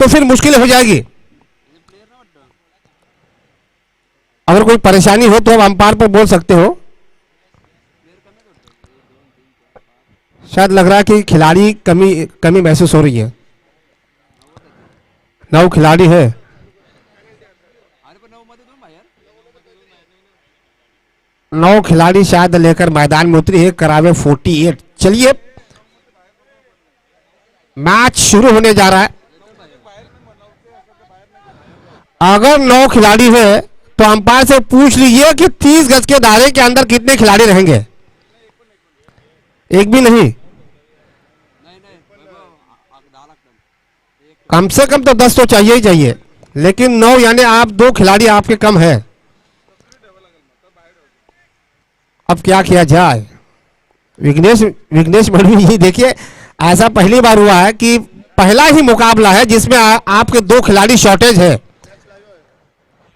तो फिर मुश्किल हो जाएगी। अगर कोई परेशानी हो तो आप अंपायर पर बोल सकते हो। शायद लग रहा है कि खिलाड़ी कमी महसूस हो रही है। 9 खिलाड़ी है। 9 खिलाड़ी शायद लेकर मैदान में उतरी है। करावे 48। चलिए मैच शुरू होने जा रहा है। अगर 9 खिलाड़ी है तो अंपायर से पूछ लीजिए कि 30 गज के दायरे के अंदर कितने खिलाड़ी रहेंगे। एक भी नहीं, कम से कम तो 10 तो चाहिए ही चाहिए, लेकिन 9 यानी आप 2 खिलाड़ी आपके कम है। अब क्या किया जाए। विघ्नेश मणि जी देखिए, ऐसा पहली बार हुआ है कि पहला ही मुकाबला है जिसमें आपके 2 खिलाड़ी शॉर्टेज है।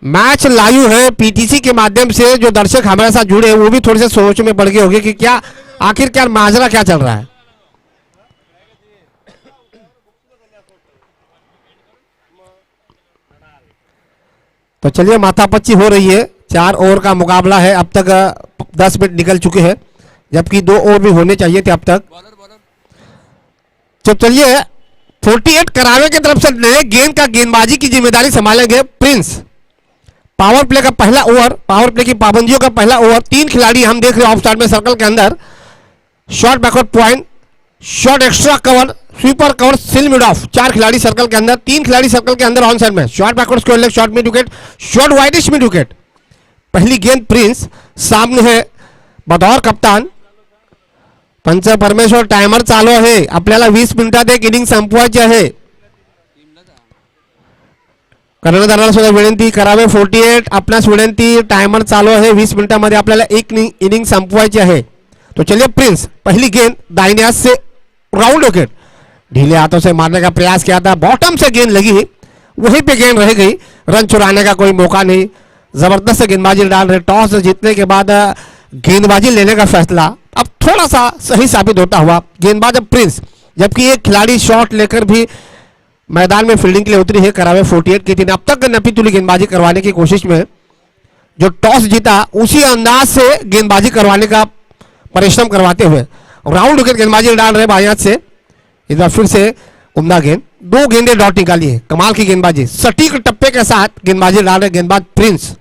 मैच लाइव है पीटीसी के माध्यम से। जो दर्शक हमारे साथ जुड़े हैं वो भी थोड़े से सोच में पड़ गए होंगे कि क्या आखिरकार माजरा क्या चल रहा है। तो चलिए माथापच्ची हो रही है। 4 ओवर का मुकाबला है। अब तक 10 मिनट निकल चुके हैं, जबकि 2 ओवर भी होने चाहिए थे अब तक। तो चलिए 48 करावे की तरफ से नए गेंद का गेंदबाजी की जिम्मेदारी संभालेंगे प्रिंस। पावर प्ले का पहला ओवर, पावर प्ले की पाबंदियों का पहला ओवर। 3 खिलाड़ी हम देख रहे हैं ऑफ स्टार्ट में सर्कल के अंदर। Short backward point, short extra cover, sweeper cover, सिल मिड ऑफ। 4 खिलाड़ी सर्कल के अंदर, 3 खिलाड़ी सर्कल के अंदर ऑन साइड में। Short backward square leg, short mid wicket, short widish mid wicket. पहली गेंद प्रिंस सामने है बतौर कप्तान पंच परमेश्वर। टाइमर चालू आहे, आपल्याला 20 मिनिटात एक इनिंग संपवायची आहे। कर्णधाराला सुद्धा विनंती, करावे 48 आपणास विनंती। टाइमर चालू आहे, 20 मिनिटांमध्ये आपल्याला एक इनिंग संपवायची आहे। तो चलिए प्रिंस, पहली गेंद दाहिने हाथ से राउंड विकेट। ढीले हाथों से मारने का प्रयास किया था, बॉटम से गेंद लगी, वहीं पे गेंद रह गई। रन चुराने का कोई मौका नहीं। जबरदस्त गेंदबाजी डाल रहे। टॉस जीतने के बाद गेंदबाजी लेने का फैसला अब थोड़ा सा सही साबित होता हुआ। गेंदबाज अब प्रिंस, जबकि एक खिलाड़ी शॉट लेकर भी मैदान में फील्डिंग के लिए उतरी है। करावे 48 की थी। अब तक नपीतुली गेंदबाजी करवाने की कोशिश में जो टॉस जीता उसी अंदाज से गेंदबाजी करवाने का परिश्रम करवाते हुए राउंड विकेट गेंदबाजी डाल रहे बाएं हाथ से। इस बार फिर से उम्दा गेंद, 2 गेंदें डॉट निकाली है। कमाल की गेंदबाजी, सटीक टप्पे के साथ गेंदबाजी डाल रहे गेंदबाज प्रिंस।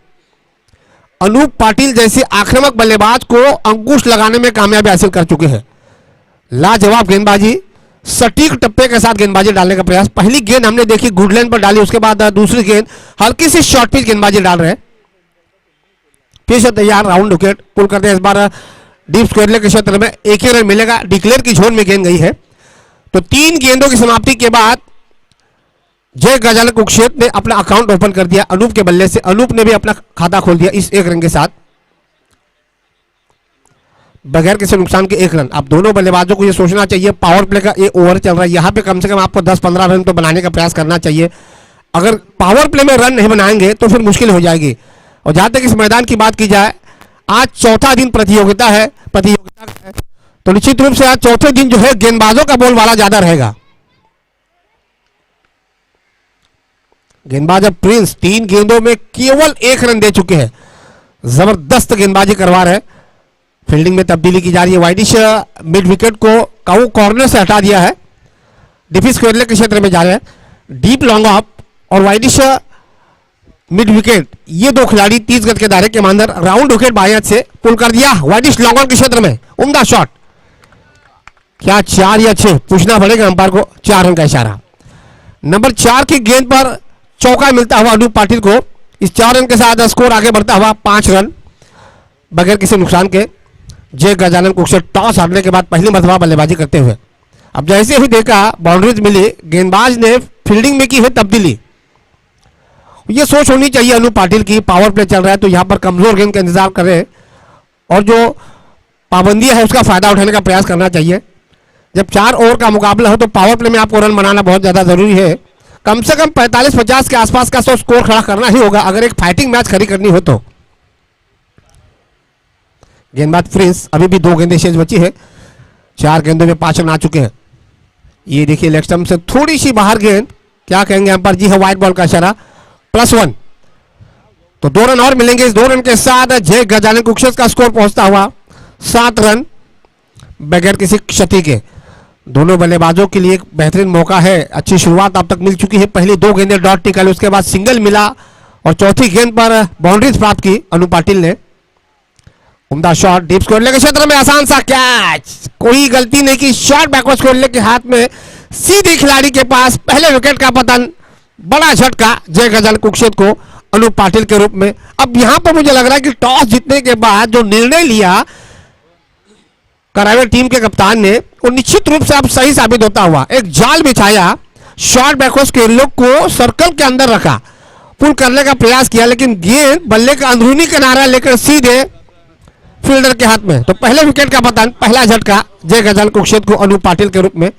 अनूप पाटिल जैसे आक्रामक बल्लेबाज को अंकुश लगाने में कामयाबी हासिल कर चुके हैं। लाजवाब गेंदबाजी, सटीक टप्पे के साथ गेंदबाजी डालने का प्रयास। पहली गेंद हमने देखी गुडलैंड पर डाली, उसके बाद दूसरी गेंद हल्की सी शॉर्ट पिच गेंदबाजी डाल रहे। फिर से तैयार, राउंड विकेट पुल करते हैं। इस बार डीप स्क्वायर लेग के क्षेत्र में एक ही रन मिलेगा। डिक्लेयर की जोन में गेंद गई है। तो 3 गेंदों की समाप्ति के बाद जय गजानन कुक्षेत्र ने अपना अकाउंट ओपन कर दिया अनूप के बल्ले से। अनूप ने भी अपना खाता खोल दिया इस 1 रन के साथ, बगैर किसी नुकसान के 1 रन। अब दोनों बल्लेबाजों को यह सोचना चाहिए, पावर प्ले का ये ओवर चल रहा है, यहां पे कम से कम आपको 10-15 रन तो बनाने का प्रयास करना चाहिए। अगर पावर प्ले में रन नहीं बनाएंगे तो फिर मुश्किल हो जाएगी। और जहां तक इस मैदान की बात की जाए, आज चौथा दिन प्रतियोगिता है तो निश्चित रूप से आज चौथे दिन जो है गेंदबाजों का बोलबाला ज्यादा रहेगा। गेंदबाज प्रिंस 3 गेंदों में केवल 1 रन दे चुके हैं। जबरदस्त गेंदबाजी करवा रहे। फील्डिंग में तब्दीली की जा रही है। वाइडिश मिड विकेट को काऊ कॉर्नर से हटा दिया है, डिफी स्क्वायर लेग के क्षेत्र में जा रहे हैं। डीप लॉन्ग ऑफ और वाइडिश मिड विकेट, ये 2 खिलाड़ी 30 गज के दायरे के अंदर। राउंड विकेट बाएं हाथ से पुल कर दिया वाइडिश लॉन्ग ऑन के क्षेत्र में। उम्दा शॉट, क्या 4 या 6 पूछना पड़ेगा अंपायर को। 4 रन का इशारा। नंबर 4 की गेंद पर चौका मिलता हुआ अनूप पाटिल को। इस 4 रन के साथ स्कोर आगे बढ़ता हुआ 5 रन बगैर किसी नुकसान के। जय गजानन कुक्षेत्र टॉस हारने के बाद पहली मरतबा बल्लेबाजी करते हुए। अब जैसे ही देखा बाउंड्रीज मिली, गेंदबाज ने फील्डिंग में की है तब्दीली। ये सोच होनी चाहिए अनूप पाटिल की, पावर प्ले चल रहा है तो यहां पर कमजोर गेंद का इंतजार करें और जो पाबंदियां है उसका फायदा उठाने का प्रयास करना चाहिए। जब 4 ओवर का मुकाबला हो तो पावर प्ले में आपको रन बनाना बहुत ज्यादा जरूरी है। कम से कम 45-50 के आसपास का तो स्कोर खड़ा करना ही होगा अगर एक फाइटिंग मैच खड़ी करनी हो तो। गेंदबाज प्रिंस, अभी भी 2 गेंदें शेष बची है। 4 गेंदों में 5 रन आ चुके हैं। ये देखिए लेग स्टंप से थोड़ी सी बाहर गेंद क्या कहेंगे अंपायर जी? है व्हाइट बॉल का इशारा, +1। तो 2 रन और मिलेंगे। इस 2 रन के साथ जय गजानन कुक्षत का स्कोर पहुंचता हुआ 7 रन बगैर किसी क्षति के। दोनों बल्लेबाजों के लिए एक बेहतरीन मौका है। अच्छी शुरुआत अब तक मिल चुकी है। पहली 2 गेंदें डॉट निकाली, उसके बाद सिंगल मिला और चौथी गेंद पर बाउंड्रीज प्राप्त की अनु पाटिल ने। उम्दा शॉट डीप स्क्वायर के क्षेत्र में, आसान सा कैच, कोई गलती नहीं की। शॉट बैकवर्ड स्क्वायर के हाथ में, सीधे खिलाड़ी के पास, पहले विकेट का पतन। बड़ा झटका जय गजानन कुक्षत को अनु पाटिल के रूप में। अब यहां पर मुझे लग रहा है कि टॉस जीतने के बाद जो निर्णय लिया करावे टीम के कप्तान ने, वो निश्चित रूप से अब सही साबित होता हुआ। एक जाल बिछाया, शॉट बैकवर्ड स्क्वायर को सर्कल के अंदर रखा, पुल करने का प्रयास किया, लेकिन गेंद बल्ले का अंदरूनी किनारा लेकर सीधे फील्डर के हाथ में। तो पहले विकेट का पतन, पहला झटका जय गजानन कुक्षत को अनु पाटिल के रूप में।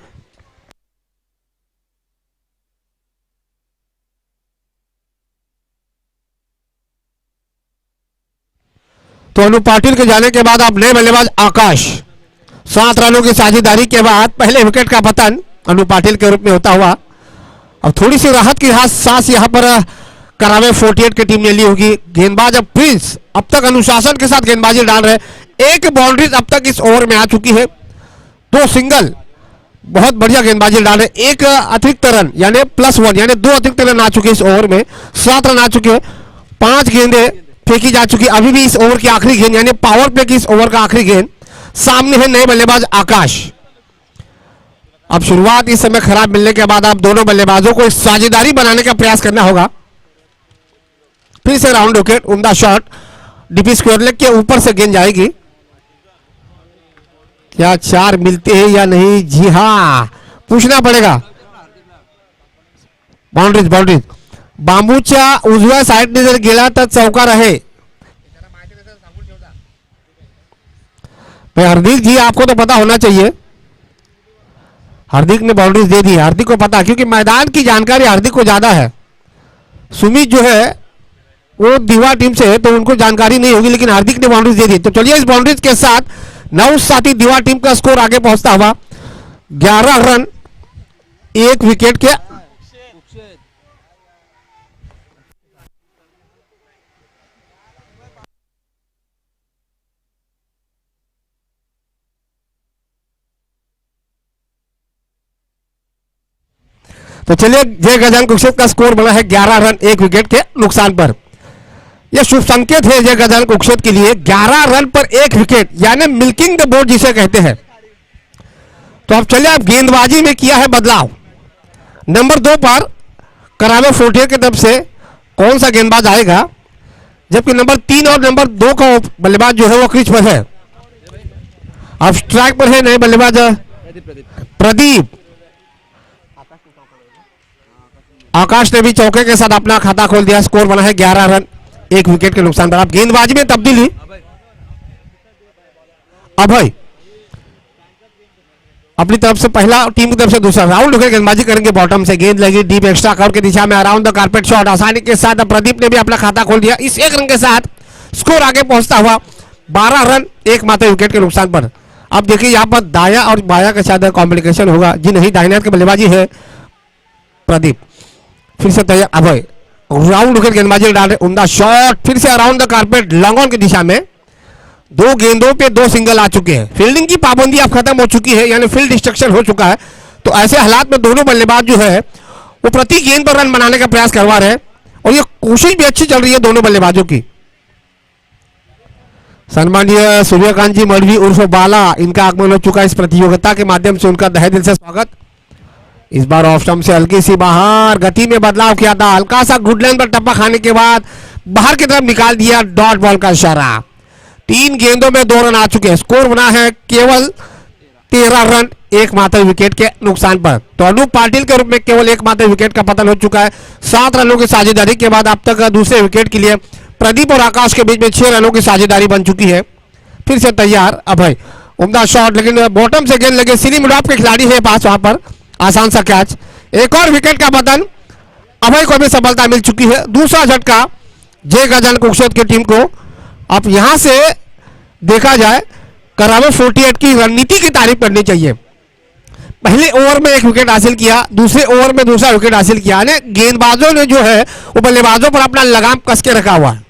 तो अनु पाटिल के जाने के बाद अब नए बल्लेबाज आकाश, 7 रनों की साझेदारी के बाद पहले विकेट का पतन अनु पाटिल के रूप में होता हुआ। अब थोड़ी सी राहत की सांस यहां पर करावे 48 की टीम ने ली होगी। गेंदबाज अब प्रिंस अब तक अनुशासन के साथ गेंदबाजी डाल रहे। एक बाउंड्री अब तक इस ओवर में आ चुकी है, 2 सिंगल, बहुत बढ़िया गेंदबाजी डाल रहे। एक अतिरिक्त रन यानी +1, यानी 2 अतिरिक्त रन आ चुके इस ओवर में। 7 रन आ चुके हैं, 5 गेंदें फेंकी जा चुकी। अभी भी इस ओवर की आखिरी गेंद यानी पावर प्ले की इस ओवर का आखिरी गेंद। सामने है नए बल्लेबाज आकाश। अब शुरुआत इस समय खराब मिलने के बाद अब दोनों बल्लेबाजों को साझेदारी बनाने का प्रयास करना होगा। फिर से राउंड विकेट, उम्दा शॉट, डीपी स्क्वायर लेग के ऊपर से गेंद जाएगी। क्या 4 मिलते हैं या नहीं? जी हाँ, पूछना पड़ेगा। बाउंड्रीज बाउंड्रीज बांबूच्या उजव्या साइडने जर गेला तर चौकार आहे। हार्दिक जी, आपको तो पता होना चाहिए। हार्दिक ने बाउंड्रीज दे दी, हार्दिक को पता, क्योंकि मैदान की जानकारी हार्दिक को ज्यादा है। सुमित जो है वो दीवा टीम से है तो उनको जानकारी नहीं होगी, लेकिन हार्दिक ने बाउंड्रीज दे दी। तो चलिए इस बाउंड्रीज के साथ नवसाथी दीवा टीम का स्कोर आगे पहुंचता हुआ 11 रन 1 विकेट के। तो चलिए जय गजानन कुक्षत का स्कोर बना है 11 रन 1 विकेट के नुकसान पर। यह शुभ संकेत है जय गजानन कुक्षत के लिए। 11 रन पर 1 विकेट यानी मिल्किंग द बोर्ड जिसे कहते हैं। तो अब चलिए, अब गेंदबाजी में किया है बदलाव। नंबर 2 पर करावे 48 की तरफ से कौन सा गेंदबाज आएगा, जबकि नंबर 3 और नंबर 2 का बल्लेबाज जो है वो क्रीज पर है। अब स्ट्राइक पर है नए बल्लेबाज प्रदीप। आकाश ने भी चौके के साथ अपना खाता खोल दिया। स्कोर बना है 11 रन 1 विकेट के नुकसान पर। अब गेंदबाजी में तब्दीली, अभय अपनी तरफ से पहला, टीम की तरफ से दूसरा राउंड होकर गेंदबाजी करेंगे। बॉटम से गेंद लगी डीप एक्स्ट्रा कवर की दिशा में, अराउंड द कारपेट शॉट आसानी के साथ। प्रदीप ने भी अपना खाता खोल दिया। इस 1 रन के साथ स्कोर आगे पहुंचता हुआ 12 रन 1 मात्र विकेट के नुकसान पर। अब देखिए यहां पर दाया और बाया के साथ कॉम्बिनेशन होगा। जी नहीं, दाहिने हाथ की बल्लेबाजी है प्रदीप। फिर से तैयार अभय, राउंड विकेट गेंदबाजी डाल रहे। उम्दा शॉट, फिर से around the carpet long on की दिशा में। 2 गेंदों पे 2 सिंगल आ चुके हैं। फील्डिंग की पाबंदी अब खत्म हो चुकी है, यानी फील्ड डिस्ट्रक्शन हो चुका है। तो ऐसे हालात में दोनों बल्लेबाज जो है वो प्रति गेंद पर रन बनाने का प्रयास करवा रहे हैं, और ये कोशिश भी अच्छी चल रही है दोनों बल्लेबाजों की। सम्मानीय सूर्यकांत जी मढ़वी उर्फ बाला, इनका आगमन हो चुका है इस प्रतियोगिता के माध्यम से। उनका तहे दिल से स्वागत। इस बार ऑफ स्टंप से हल्की सी बाहर, गति में बदलाव किया था। हल्का सा गुड लाइन पर टप्पा खाने के बाद बाहर की तरफ निकाल दिया, डॉट बॉल का इशारा। 3 गेंदों में 2 रन आ चुके हैं। स्कोर बना है केवल 13 रन 1 मात्र विकेट के नुकसान पर। तो अनु पाटिल के रूप में केवल 1 मात्र विकेट का पतन हो चुका है। 7 रनों की साझेदारी के बाद अब तक दूसरे विकेट के लिए प्रदीप और आकाश के बीच में 6 रनों की साझेदारी बन चुकी है। फिर से तैयार अभय, उम्दा शॉट, लेकिन बॉटम से गेंद लगे। सीली मिडॉप के खिलाड़ी है पास, वहां पर आसान सा कैच। एक और विकेट का पतन, अभय को भी सफलता मिल चुकी है। दूसरा झटका जय गजानन कुक्षत की टीम को। अब यहां से देखा जाए, करावे 48 की रणनीति की तारीफ करनी चाहिए। पहले ओवर में एक विकेट हासिल किया, दूसरे ओवर में दूसरा विकेट हासिल किया। यानी गेंदबाजों ने जो है वो बल्लेबाजों पर अपना लगाम कस के रखा हुआ है।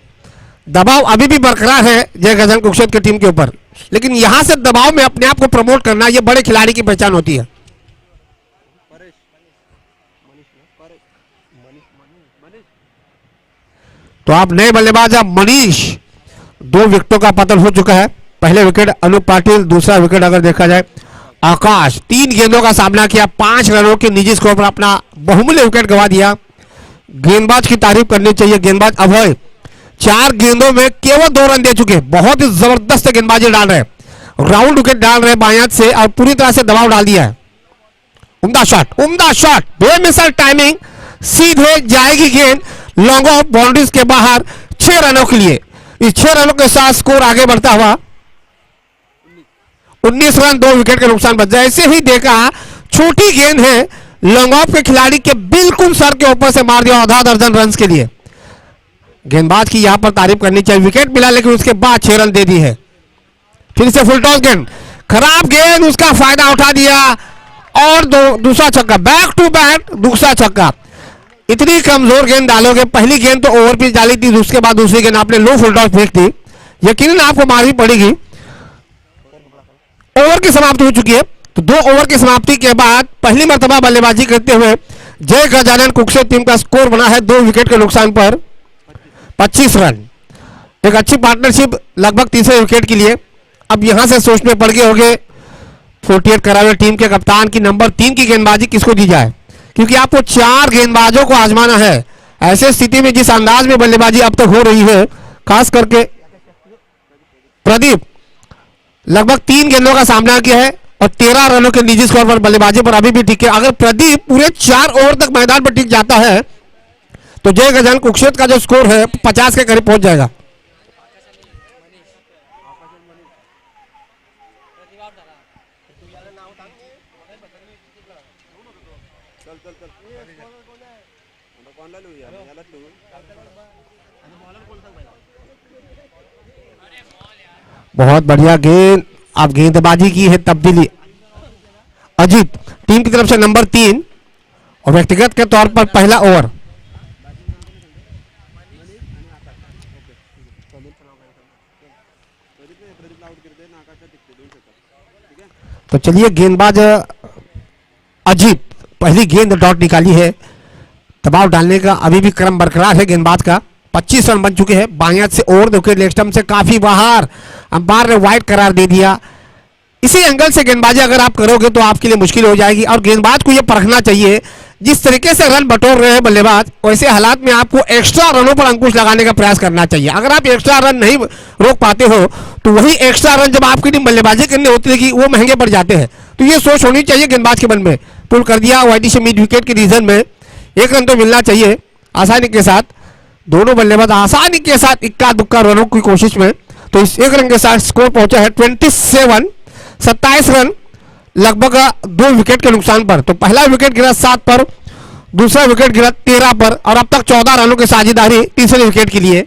दबाव अभी भी बरकरार है जय गजानन कुक्षेत्र की टीम के ऊपर, लेकिन यहां से दबाव में अपने आप को प्रमोट करना ये बड़े खिलाड़ी की पहचान होती है। तो आप नए बल्लेबाज मनीष, 2 विकेटों का पतन हो चुका है। पहले विकेट अनूप पाटिल, दूसरा विकेट अगर देखा जाए आकाश। 3 गेंदों का सामना किया, 5 रनों के निजी स्कोर पर अपना बहुमूल्य विकेट गंवा दिया। गेंदबाज की तारीफ करनी चाहिए, गेंदबाज अभय 4 गेंदों में केवल 2 रन दे चुके। बहुत ही जबरदस्त गेंदबाजी डाल रहे, राउंड विकेट डाल रहे बाएं हाथ से और पूरी तरह से दबाव डाल दिया है। उम्दा शॉट, बेमिसाल टाइमिंग, सीधे जाएगी गेंद लॉन्ग ऑफ बाउंड्रीज के बाहर 6 रनों के लिए। इस 6 रनों के साथ स्कोर आगे बढ़ता हुआ 19 रन, 2 विकेट के नुकसान बच जाए। ऐसे ही देखा, छोटी गेंद है, लॉन्ग ऑफ के खिलाड़ी के बिल्कुल सर के ऊपर से मार दिया आधा दर्जन रन के लिए। गेंदबाज की यहां पर तारीफ करनी चाहिए, विकेट मिला लेकिन उसके बाद 6 रन दे दी है। फिर से फुल टॉस गेंद, खराब गेंद, उसका फायदा उठा दिया और दूसरा छक्का, बैक टू बैक दूसरा छक्का। इतनी कमजोर गेंद डालोगे, पहली गेंद तो ओवर पिच डाली थी, उसके बाद दूसरी गेंद आपने लो फुल टॉस फेंक थी, यकीनन आपको मारनी पड़ेगी। ओवर की समाप्ति हो चुकी है, तो 2 ओवर की समाप्ति के बाद पहली मर्तबा बल्लेबाजी करते हुए जय गजानन कुक्षेत्र टीम का स्कोर बना है 2 विकेट के नुकसान पर 25 रन। एक अच्छी पार्टनरशिप लगभग तीसरे विकेट के लिए। अब यहां से सोचने पड़ गए होंगे 48 करावे टीम के कप्तान की नंबर 3 की गेंदबाजी किसको दी जाए, क्योंकि आपको 4 गेंदबाजों को आजमाना है। ऐसे स्थिति में जिस अंदाज में बल्लेबाजी अब तक हो रही है, खास करके प्रदीप लगभग 3 गेंदों का सामना किया है और 13 रनों के निजी स्कोर पर बल्लेबाजी पर अभी भी टिके। अगर प्रदीप पूरे 4 ओवर तक मैदान पर टिक जाता है तो जय गजानन कुक्षेत्र का जो स्कोर है 50 के करीब पहुंच जाएगा। बहुत बढ़िया गेंद, अब गेंदबाजी की है तब्दीली। अजीत टीम की तरफ से नंबर 3 और व्यक्तिगत के तौर पर पहला ओवर। तो चलिए, गेंदबाज अजीत पहली गेंद डॉट निकाली है। दबाव डालने का अभी भी क्रम बरकरार है गेंदबाज का। 25 रन बन चुके हैं। बाएं हाथ से ओवर देखिए, लेग स्टंप से काफी बाहर, अंपायर ने वाइड करार दे दिया। इसी एंगल से गेंदबाजी अगर आप करोगे तो आपके लिए मुश्किल हो जाएगी और गेंदबाज को यह परखना चाहिए जिस तरीके से रन बटोर रहे हैं बल्लेबाज, वैसे हालात में आपको एक्स्ट्रा रनों पर अंकुश लगाने का प्रयास करना चाहिए। अगर आप एक्स्ट्रा रन नहीं रोक पाते हो तो वही एक्स्ट्रा रन जब आपकी टीम बल्लेबाजी करनी होती है वो महंगे पड़ जाते हैं। तो ये सोच होनी चाहिए गेंदबाज के मन में। पुल कर दिया वाइडी से मिड विकेट के रीजन में, 1 रन तो मिलना चाहिए आसानी के साथ। दोनों बल्लेबाज आसानी के साथ इक्का दुक्का रनों की कोशिश में। तो इस 1 रन के साथ स्कोर पहुंचा है 27 रन लगभग 2 विकेट के नुकसान पर। तो पहला विकेट गिरा 7 पर, दूसरा विकेट गिरा 13 पर और अब तक 14 रनों की साझेदारी तीसरे विकेट के लिए।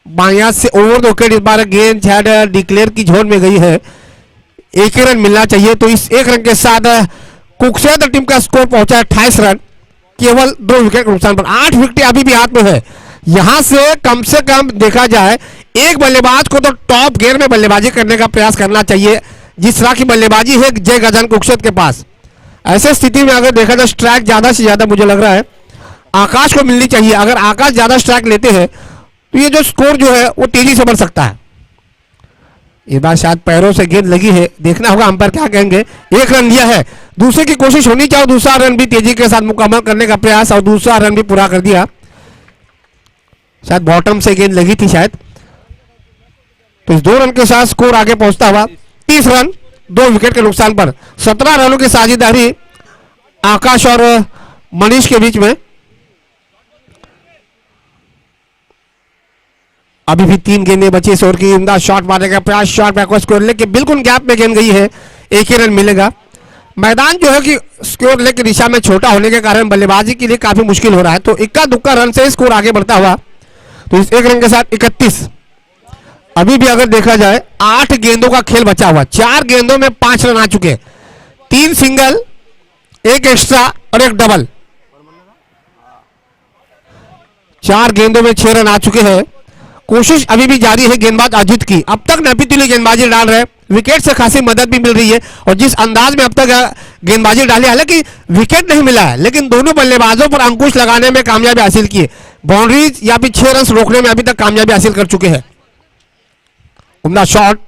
बायां से ओवर विकेट, इस बार गेंद शायद डिक्लेयर की जोन में गई है, 1 ही रन मिलना चाहिए। तो इस 1 रन के साथ कुक्षेत्र टीम का स्कोर पहुंचा है 28 रन, केवल 2 विकेट के नुकसान पर। 8 विकेट अभी भी हाथ में है। यहां से कम देखा जाए एक बल्लेबाज को तो टॉप गियर में बल्लेबाजी करने का प्रयास करना चाहिए जिस तरह की बल्लेबाजी है जय गजानन कुक्षेत्र के पास। ऐसे स्थिति में अगर देखा जाए स्ट्राइक ज्यादा से ज्यादा मुझे लग रहा है आकाश को मिलनी चाहिए। अगर आकाश ज्यादा स्ट्राइक लेते हैं तो ये जो स्कोर जो है वो तेजी से बढ़ सकता है। इस बार शायद पैरों से गेंद लगी है, देखना होगा अंपायर क्या कहेंगे। 1 रन लिया है, दूसरे की कोशिश होनी चाहिए, दूसरा रन भी तेजी के साथ मुकम्मल करने का प्रयास और दूसरा रन भी पूरा कर दिया। शायद बॉटम से गेंद लगी थी शायद। तो इस 2 रन के साथ स्कोर आगे पहुंचता हुआ 30 रन 2 विकेट के नुकसान पर। 17 रनों की साझेदारी आकाश और मनीष के बीच में। अभी भी 3 गेंदें बची इस ओवर की। उम्दा शॉट मारने का प्रयास, शॉट बैकवर्ड स्कोर लेके बिल्कुल गैप में गेंद गई है, 1 ही रन मिलेगा। मैदान जो है कि स्कोर लेके दिशा में छोटा होने के कारण बल्लेबाजी के लिए काफी मुश्किल हो रहा है। तो इक्का दुक्का रन से स्कोर आगे बढ़ता हुआ। तो इस 1 रन के साथ 31। अभी भी अगर देखा जाए 8 गेंदों का खेल बचा हुआ, 4 गेंदों में 5 रन आ चुके। 3 सिंगल, 1 एक्स्ट्रा और 1 डबल। 4 गेंदों में 6 रन आ चुके हैं। कोशिश अभी भी जारी है गेंदबाज अजित की। अब तक नपीतुली गेंदबाजी डाल रहे हैं, विकेट से खासी मदद भी मिल रही है। और जिस अंदाज में अब तक गेंदबाजी डाली, हालांकि विकेट नहीं मिला है, लेकिन दोनों बल्लेबाजों पर अंकुश लगाने में कामयाबी हासिल की है। बाउंड्रीज या फिर 6 रन रोकने में अभी तक कामयाबी हासिल कर चुके हैं। उम्दा shot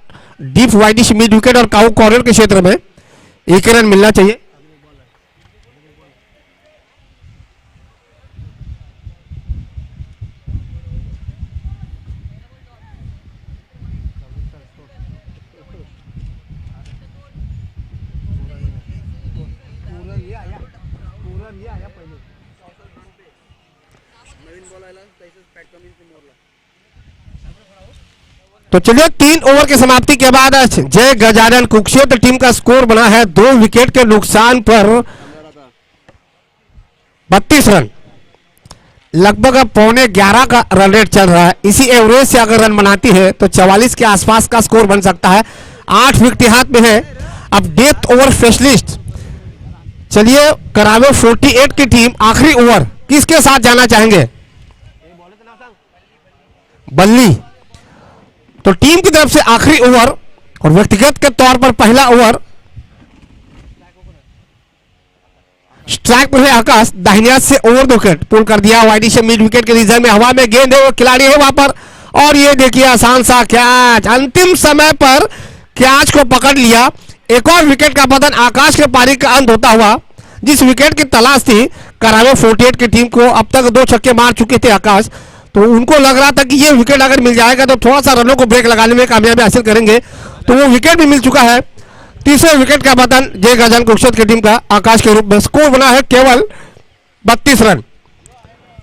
deep widish mid wicket और काउ कॉर्नर के क्षेत्र में 1 रन मिलना चाहिए। तो चलिए 3 ओवर की समाप्ति के बाद जय गजानन कुरुक्षेत्र टीम का स्कोर बना है 2 विकेट के नुकसान पर 32 रन। लगभग पौने 11 का रन रेट चल रहा है। इसी एवरेज से अगर रन बनाती है तो 44 के आसपास का स्कोर बन सकता है। 8 विकेट हाथ में है। अब डेथ ओवर स्पेशलिस्ट, चलिए करावे 48 की टीम आखिरी ओवर किसके साथ जाना चाहेंगे? बल्ली। तो टीम की तरफ से आखिरी ओवर और व्यक्तिगत के तौर पर पहला ओवर। स्ट्राइक पर है आकाश, दाहिने हाथ से ओवर 2 विकेट पुल कर दिया। वाइडी से मिड विकेट के रिजर्व में हवा में गेंद है, वो खिलाड़ी है वहां पर। और ये देखिए आसान सा कैच, अंतिम समय पर कैच को पकड़ लिया। एक और विकेट का पतन आकाश के पारी का अंत होता हुआ। जिस विकेट की तलाश थी करावे 48 की टीम को, अब तक 2 छक्के मार चुके थे आकाश, तो उनको लग रहा था कि ये विकेट अगर मिल जाएगा तो थोड़ा सा रनों को ब्रेक लगाने में कामयाबी हासिल करेंगे, तो वो विकेट भी मिल चुका है। तीसरे विकेट का पतन जय गजानन कुरुक्षेत्र की टीम का आकाश के रूप में। स्कोर बना है केवल 32 रन।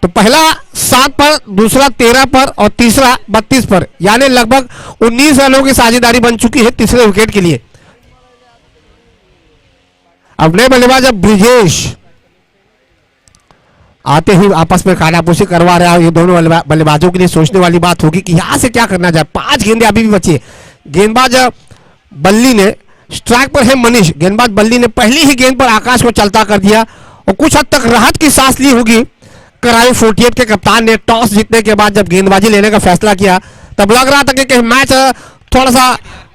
तो पहला 7 पर, दूसरा 13 पर और तीसरा 32 पर, यानी लगभग 19 रनों की साझेदारी बन चुकी है तीसरे विकेट के लिए। अब नए बल्लेबाज अब ब्रिजेश आते ही आपस में कानापूसी करवा रहा है। ये दोनों बल्लेबाजों के लिए सोचने वाली बात होगी कि यहां से क्या करना जाए। 5 गेंदें अभी भी बची है। गेंदबाज बल्ली ने, स्ट्राइक पर है मनीष, गेंदबाज बल्ली ने पहली ही गेंद पर आकाश को चलता कर दिया और कुछ हद तक राहत की सांस ली होगी करावे 48 के कप्तान ने। टॉस जीतने के बाद जब गेंदबाजी लेने का फैसला किया तब लग रहा था कि मैच थोड़ा सा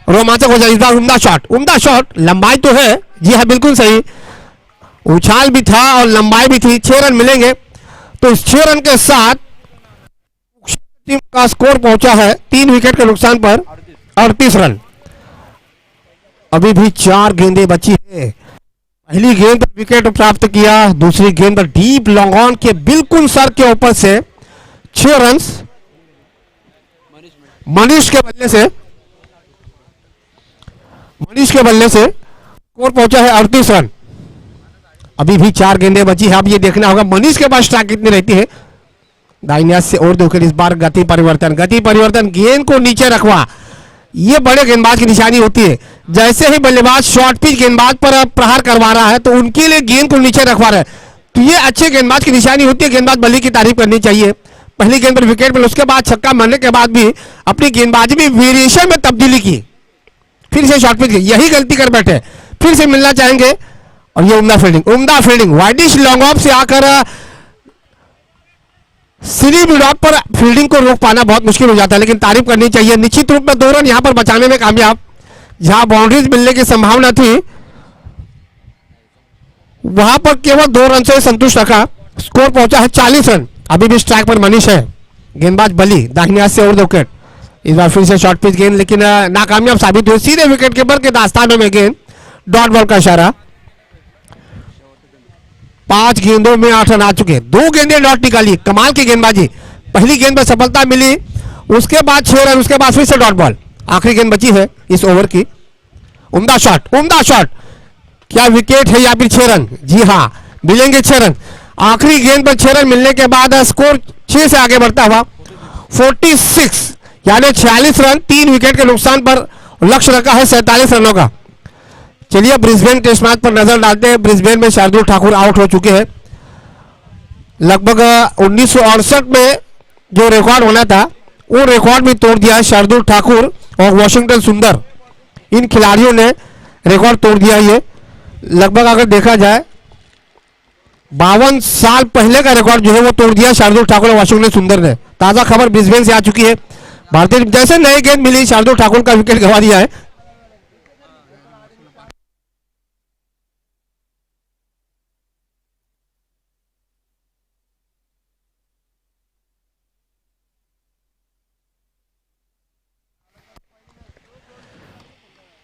रोमांचक हो जाए। इस बार उम्दा शॉट, लंबाई तो है, जी हाँ बिल्कुल सही, उछाल भी था और लंबाई भी थी। 6 रन मिलेंगे। तो इस 6 रन के साथ टीम का स्कोर पहुंचा है 3 विकेट के नुकसान पर 38 रन। अभी भी 4 गेंदें बची है। पहली गेंद पर विकेट प्राप्त किया, दूसरी गेंद पर डीप लॉन्ग ऑन के बिल्कुल सर के ऊपर से 6 रन मनीष के बल्ले से स्कोर पहुंचा है 38 रन। अभी भी 4 गेंदें बची है। अब ये देखना होगा मनीष के पास स्ट्राइक कितनी रहती है। दाहिने हाथ से और 2 विकेट। इस बार गति परिवर्तन, गेंद को नीचे रखवा, ये बड़े गेंदबाज की निशानी होती है। जैसे ही बल्लेबाज शॉर्ट पिच गेंदबाज पर प्रहार करवा रहा है तो उनके लिए गेंद को नीचे रखवा रहा है, तो ये अच्छे गेंदबाज की निशानी होती है। गेंदबाज बल्ली की तारीफ करनी चाहिए। पहली गेंद पर विकेट मिला, उसके बाद छक्का मारने के बाद भी अपनी गेंदबाजी में वेरिएशन में तब्दीली की, फिर से शॉर्ट पिच की, यही गलती कर बैठे, फिर से मिलना चाहेंगे। और ये उम्दा फील्डिंग वाइडिश लॉन्ग ऑफ से आकर सीधी विडॉट पर फील्डिंग को रोक पाना बहुत मुश्किल हो जाता है, लेकिन तारीफ करनी चाहिए। निश्चित रूप में 2 रन यहां पर बचाने में कामयाब। जहां बाउंड्रीज मिलने की संभावना थी वहां पर केवल 2 रन से संतुष्ट रखा। स्कोर पहुंचा है 40 रन। अभी भी स्ट्राइक पर मनीष है, गेंदबाज बली दाहिने हाथ से और 2 विकेट। इस बार फिर से शॉर्ट पिच गेंद, लेकिन नाकामयाब साबित हुई। सीधे विकेट कीपर के दास्तानों में गेंद, डॉट बॉल का इशारा। 5 गेंदों में 8 रन आ चुके। 2 गेंदें डॉट निकाली, कमाल की गेंदबाजी। पहली गेंद पर सफलता मिली, उसके बाद 6 रन, उसके बाद फिर से डॉट बॉल। आखिरी गेंद बची है इस ओवर की। उम्दा शॉट, क्या विकेट है या फिर 6 रन? जी हाँ, मिलेंगे 6 रन। आखिरी गेंद पर 6 रन मिलने के बाद स्कोर 6 से आगे बढ़ता हुआ 46, यानी 46 रन 3 विकेट के नुकसान पर। लक्ष्य रखा है 47 रनों का। चलिए ब्रिस्बेन टेस्ट मैच पर नजर डालते हैं। ब्रिस्बेन में शार्दुल ठाकुर आउट हो चुके हैं। लगभग 1968 में जो रिकॉर्ड होना था वो रिकॉर्ड भी तोड़ दिया है शार्दुल ठाकुर और वॉशिंगटन सुंदर, इन खिलाड़ियों ने रिकॉर्ड तोड़ दिया। ये लगभग अगर देखा जाए 52 साल पहले का रिकॉर्ड जो है वो तोड़ दिया शार्दुल ठाकुर और वाशिंगटन सुंदर ने। ताजा खबर ब्रिस्बेन से आ चुकी है। भारतीय जैसे नई गेंद मिली शार्दुल ठाकुर का विकेट गंवा दिया है।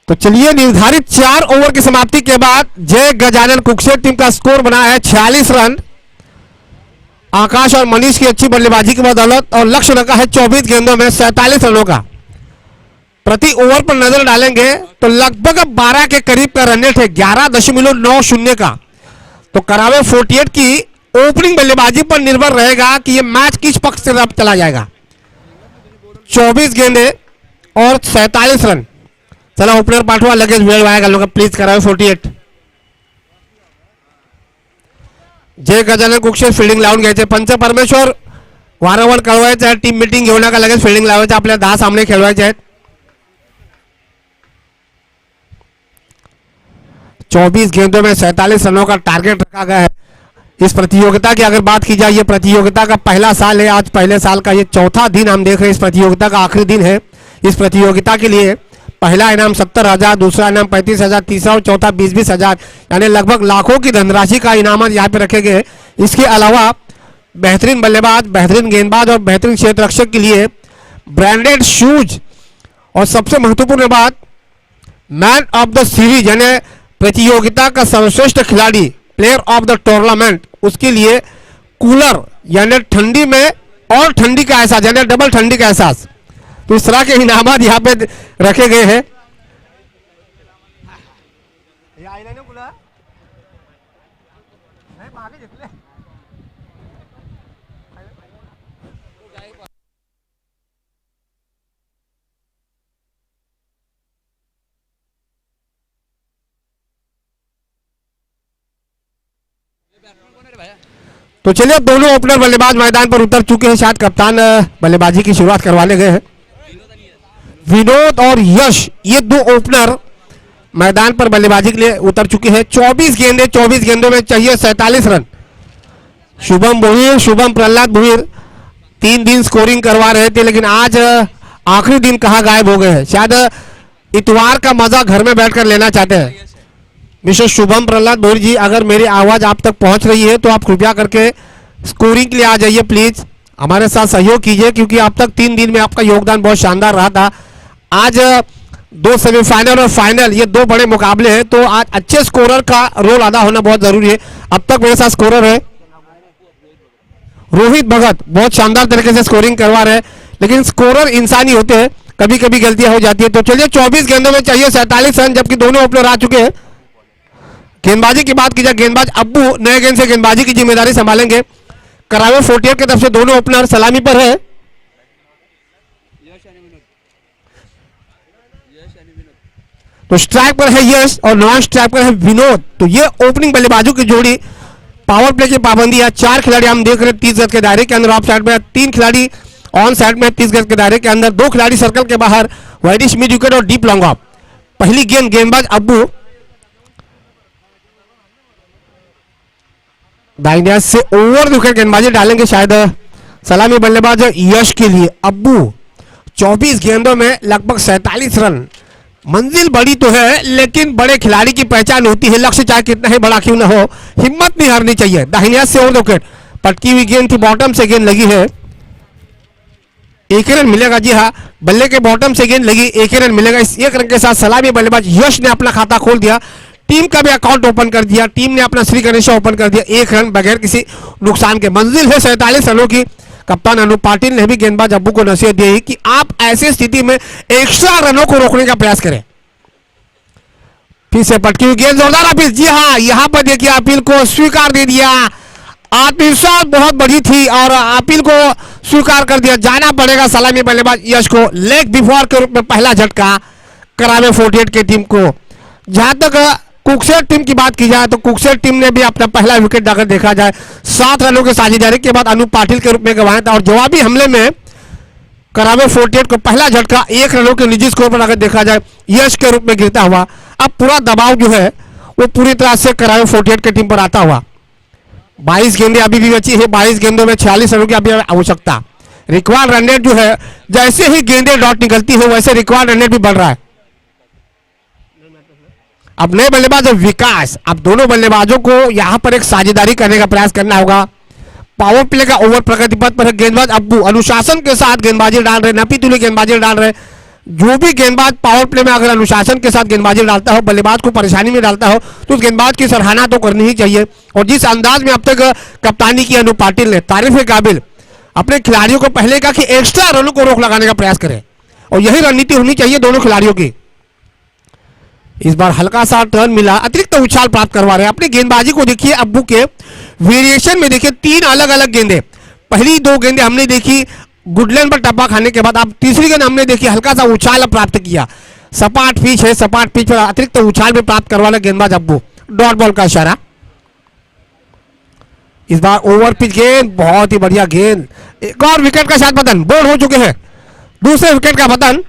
तो चलिए निर्धारित 4 ओवर की समाप्ति के बाद जय गजानन कुकसेट टीम का स्कोर बना है 46 रन। आकाश और मनीष की अच्छी बल्लेबाजी की बदौलत और लक्ष्य रखा है 24 गेंदों में 47 रनों का। प्रति ओवर पर नजर डालेंगे तो लगभग 12 के करीब का रन रेट है, 11.90 का। तो करावे 48 की ओपनिंग बल्लेबाजी पर निर्भर रहेगा कि यह मैच किस पक्ष से अब चला जाएगा। 24 गेंदे और 47 रन। चला ओपनर पाठवा लगेच वेळ वाया घालू नका प्लीज। करावे 48 जय गजानन कुकशेट फिल्डिंग लावून घ्यायचे। पंच परमेश्वर वारंवार कळवायचं आहे टीम मीटिंग घेऊ नका लगेच फिल्डिंग लावायचं। आपल्याला 10 सामने खेळवायचे आहेत। 24 गेंदों में 47 रनों का टारगेट रखा गया है। इस प्रतियोगिता की अगर बात की जाए ये प्रतियोगिता का पहला साल है। आज पहले साल का ये चौथा दिन हम देख रहे हैं। इस प्रतियोगिता का आखिरी दिन है। इस प्रतियोगिता के लिए पहला इनाम 70,000, दूसरा इनाम 35,000, तीसरा और चौथा 20,000 यानी लगभग लाखों की धनराशि का इनाम यहाँ पे रखे गए। इसके अलावा बेहतरीन बल्लेबाज, बेहतरीन गेंदबाज और बेहतरीन क्षेत्र रक्षक के लिए ब्रांडेड शूज और सबसे महत्वपूर्ण बात मैन ऑफ द सीरीज यानी प्रतियोगिता का सर्वश्रेष्ठ खिलाड़ी प्लेयर ऑफ द टूर्नामेंट उसके लिए कूलर यानी ठंडी में और ठंडी का एहसास यानी डबल ठंडी का एहसास। तो इस तरह के इनामात यहाँ पे रखे गए हैं। तो चलिए दोनों ओपनर बल्लेबाज मैदान पर उतर चुके हैं। शायद कप्तान बल्लेबाजी की शुरुआत करवाने गए हैं। विनोद और यश ये दो ओपनर मैदान पर बल्लेबाजी के लिए उतर चुके हैं। 24 गेंदे 24 गेंदों में चाहिए 47 रन। शुभम भुवीर, शुभम प्रहलाद भुवीर 3 दिन स्कोरिंग करवा रहे थे लेकिन आज आखिरी दिन कहाँ गायब हो गए हैं। शायद इतवार का मजा घर में बैठकर लेना चाहते हैं। मिस्टर शुभम प्रहलाद भुवीर जी अगर मेरी आवाज आप तक पहुंच रही है तो आप कृपया करके स्कोरिंग के लिए आ जाइए प्लीज। हमारे साथ सहयोग कीजिए क्योंकि अब तक 3 दिन में आपका योगदान बहुत शानदार रहा था। आज 2 सेमीफाइनल और फाइनल ये 2 बड़े मुकाबले हैं तो आज अच्छे स्कोरर का रोल अदा होना बहुत जरूरी है। अब तक मेरे साथ स्कोरर है रोहित भगत, बहुत शानदार तरीके से स्कोरिंग करवा रहे हैं लेकिन स्कोरर इंसानी होते हैं, कभी कभी गलतियां हो जाती है। तो चलिए 24 गेंदों में चाहिए 47 रन जबकि दोनों ओपनर आ चुके हैं। गेंदबाजी की बात की जाए गेंदबाज अब्बू नए गेंद से गेंदबाजी की जिम्मेदारी संभालेंगे। करावे 48 की तरफ से दोनों ओपनर सलामी पर है। तो स्ट्राइक पर है यश और नॉन स्ट्राइक पर है विनोद। तो ये ओपनिंग बल्लेबाजों की जोड़ी। पावर प्ले की पाबंदी है। 4 खिलाड़ी हम देख रहे हैं 30 गज के दायरे के अंदर ऑफ साइड में, 3 खिलाड़ी ऑन साइड में 30 गज के दायरे के अंदर, 2 खिलाड़ी सर्कल के बाहर, वाइडिश मिड विकेट और डीप लॉन्ग ऑफ। पहली गेंद गेंदबाज अब्बू दाहिने हाथ से ओवर विकेट गेंदबाजी डालेंगे। शायद सलामी बल्लेबाज यश के लिए अब्बू 24 गेंदों में लगभग 47 रन। मंजिल बड़ी तो है लेकिन बड़े खिलाड़ी की पहचान होती है। लक्ष्य चाहे कितना ही बड़ा क्यों ना हो हिम्मत नहीं हारनी चाहिए। दाहिने हाथ से ओवर विकेट पटकी हुई गेंद थी, बॉटम से गेंद लगी है, 1 रन मिलेगा। जी हाँ, बल्ले के बॉटम से गेंद लगी, 1 रन मिलेगा। इस 1 रन के साथ सलामी बल्लेबाज यश ने अपना खाता खोल दिया, टीम का भी अकाउंट ओपन कर दिया, टीम ने अपना श्री गणेश ओपन कर दिया 1 रन बगैर किसी नुकसान के। मंजिल है 47 रनों की। कप्तान अनूप पाटिल ने भी गेंदबाज अब्बू को नसीहत दी कि आप ऐसी स्थिति में एक्स्ट्रा रनों को रोकने का प्रयास करें। फिर से पटकी हुई गेंद, जोरदार अपील। जी हाँ, यहां पर देखिए अपील को स्वीकार दे दिया। आत्मविश्वास बहुत बड़ी थी और अपील को स्वीकार कर दिया। जाना पड़ेगा सलामी बल्लेबाज यश को। लेग बिफोर के रूप में पहला झटका करावे 48 की टीम को। जहां तक कुकसेट टीम की बात की जाए तो कुकसेट टीम ने भी अपना पहला विकेट अगर देखा जाए 7 रनों की साझेदारी के बाद अनूप पाटिल के रूप में गंवाया था और जवाबी हमले में करावे 48 को पहला झटका 1 रनों के निजी स्कोर पर अगर देखा जाए यश के रूप में गिरता हुआ। अब पूरा दबाव जो है वो पूरी तरह से करावे 48 की टीम पर आता हुआ। 22 गेंदें अभी भी बची है, 22 गेंदों में 46 रनों की अभी आवश्यकता। रिक्वायर्ड रन रेट जो है, जैसे ही गेंदें डॉट निकलती है वैसे रिक्वायर्ड रन रेट भी बढ़ रहा है। अब नए बल्लेबाज विकास, अब दोनों बल्लेबाजों को यहां पर एक साझेदारी करने का प्रयास करना होगा। पावर प्ले का ओवर प्रगति पथ पर है गेंदबाज अब्बू, अनुशासन के साथ गेंदबाजी डाल रहे, नपी तुली गेंदबाजी डाल रहे। जो भी गेंदबाज पावर प्ले में अगर अनुशासन के साथ गेंदबाजी डालता हो, बल्लेबाज को परेशानी में डालता हो, तो उस गेंदबाज की सराहना तो करनी ही चाहिए। और जिस अंदाज में अब तक कप्तानी की अनु पाटिल ने, तारीफ के काबिल, अपने खिलाड़ियों को पहले कहा कि एक्स्ट्रा रनों को रोक लगाने का प्रयास करें, और यही रणनीति होनी चाहिए दोनों खिलाड़ियों की। इस बार हल्का सा टर्न मिला, अतिरिक्त उछाल प्राप्त करवा रहे हैं। अपनी गेंदबाजी को देखिए, अब्बू के वेरिएशन में देखिए, 3 अलग अलग गेंदें। पहली 2 गेंदें हमने देखी गुडलैंड पर टप्पा खाने के बाद, अब तीसरी गेंद हमने देखी हल्का सा उछाल प्राप्त किया। सपाट पिच है, सपाट पिच पर अतिरिक्त उछाल भी प्राप्त करवा रहे गेंदबाज अब्बू। डॉट बॉल का इशारा। इस बार ओवर पिच गेंद, बहुत ही बढ़िया गेंद। एक और विकेट का शायद पतन, बोल्ड हो चुके हैं, दूसरे विकेट का पतन।